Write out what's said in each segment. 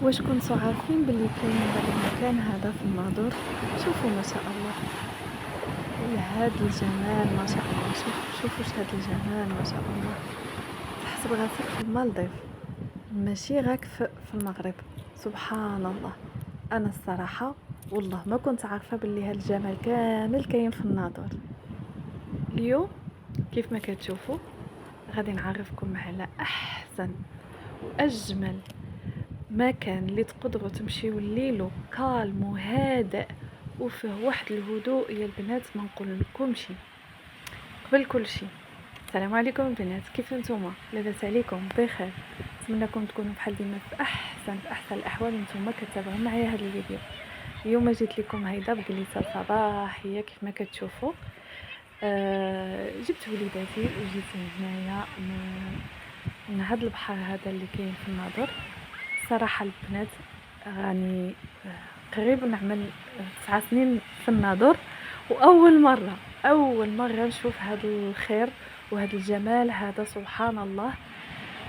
واش كنتو عارفين باللي كاين هذا المكان هذا في الناظور؟ شوفوا ما شاء الله هاد الجمال ما شاء الله. شوفوا هاد الجمال ما شاء الله. تحسب راسك في المالديف ماشي غاك في المغرب. سبحان الله. انا الصراحه والله ما كنت عارفه باللي هاد الجمال كامل كاين في الناظور. اليوم كيف ما كتشوفوا غادي نعرفكم على احسن واجمل مكان اللي تقدروا تمشيو الليلو كالم وهادئ وفيه واحد الهدوء يا البنات. ما نقول لكمش قبل كل شيء السلام عليكم البنات، كيف نتوما؟ لاباس عليكم؟ بخير. نتمنىكم تكونوا بحال ديما في احسن الاحوال. نتوما كتابعوا معايا هذا الفيديو. اليوم جيت لكم هيدا بجلسه صباحيه كيف ما كتشوفوا. جبت وليداتي وجيت هنايا من هذا البحر هذا اللي كاين في الناظور. صراحه البنات راني قريب نعمل 9 سنين في الناظور، واول مره نشوف هذا الخير وهذا الجمال هذا سبحان الله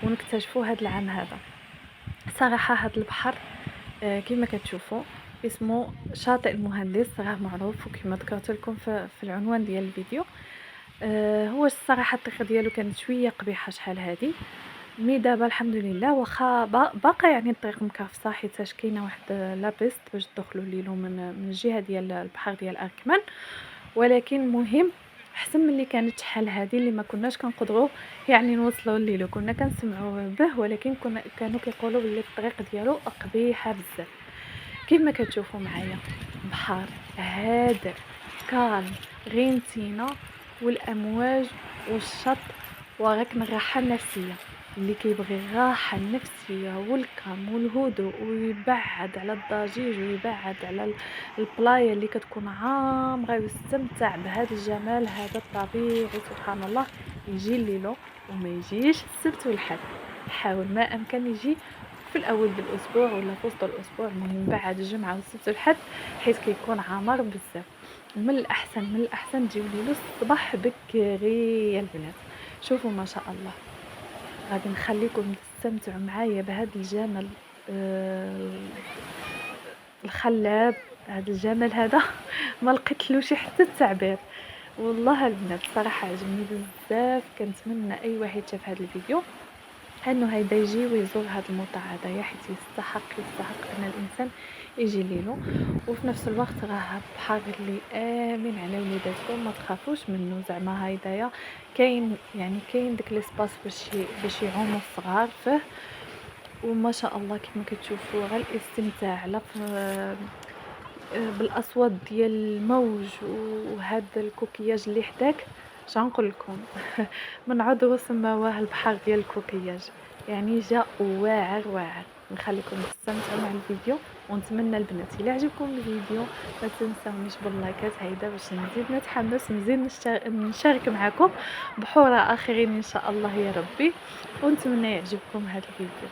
ونكتشفوا هذا العام هذا. صراحه هذا البحر كما كتشوفوا اسمه شاطئ المهندس، راه معروف وكما ذكرت لكم في العنوان ديال الفيديو. هو الصراحه الطريق ديالو كانت شويه قبيحه شحال هذه، مي دابا الحمد لله واخا باقا يعني الطريق مكرفصه حيت كاينه واحد لابيست باش تدخلوا ليلو من الجهه ديال البحر ديال أركمان، ولكن مهم احسن من اللي كانت شحال هذه اللي ما كناش كنقدروا يعني نوصلوا ليلو. كنا كنسمعوا به ولكن كانوا كيقولوا باللي الطريق ديالو قبيحه بزاف. كيف ما كتشوفوا معايا بحر هادئ كالم غينتينا والامواج والشط وغاك الراحه النفسيه. اللي كيبغي الراحه النفسيه والكام والهدوء ويبعد على الضجيج ويبعد على البلايه اللي كتكون عامره ويستمتع بهذا الجمال هذا الطبيعي سبحان الله، يجي الليلو وما يجيش السبت والحد. حاول ما امكن يجي في الاول بالاسبوع ولا في وسط الاسبوع، المهم بعد الجمعه والسبت والحد حيت كيكون عامر بزاف. من الاحسن تجيو ليلو الصباح بكري يا البنات. شوفوا ما شاء الله غادي نخليكم تستمتعوا معايا بهذا الجمال الخلاب. هذا الجمال هذا ما لقيتلوش حتى التعبير. والله البنات صراحه عجبني بزاف. كنتمنى اي واحد شاف هذا الفيديو انه هيدا يجي ويزور هذا الموضع هذايا حيت يستحق ان الانسان يجي ليلو. وفي نفس الوقت راه بحر اللي امن على وليداتكم، ما تخافوش منه. زعما هيدايا كاين داك ليسباس باش يعوموا الصغار فيه، وما شاء الله كما كتشوفوا غير الاستمتاع لا بالاصوات ديال الموج وهذا الكوكياج اللي حداك. اش غنقول لكم من عضو سماوه البحر ديال الكوكياج، يعني جاء واعر. نخليكم تستمتعوا مع الفيديو ونتمنى البنات الا عجبكم الفيديو ما تنساونيش باللايكات هيدا باش نزيد نتحمس نزيد نشارك معكم بحورة اخرين ان شاء الله يا ربي. ونتمنى يعجبكم هذا الفيديو.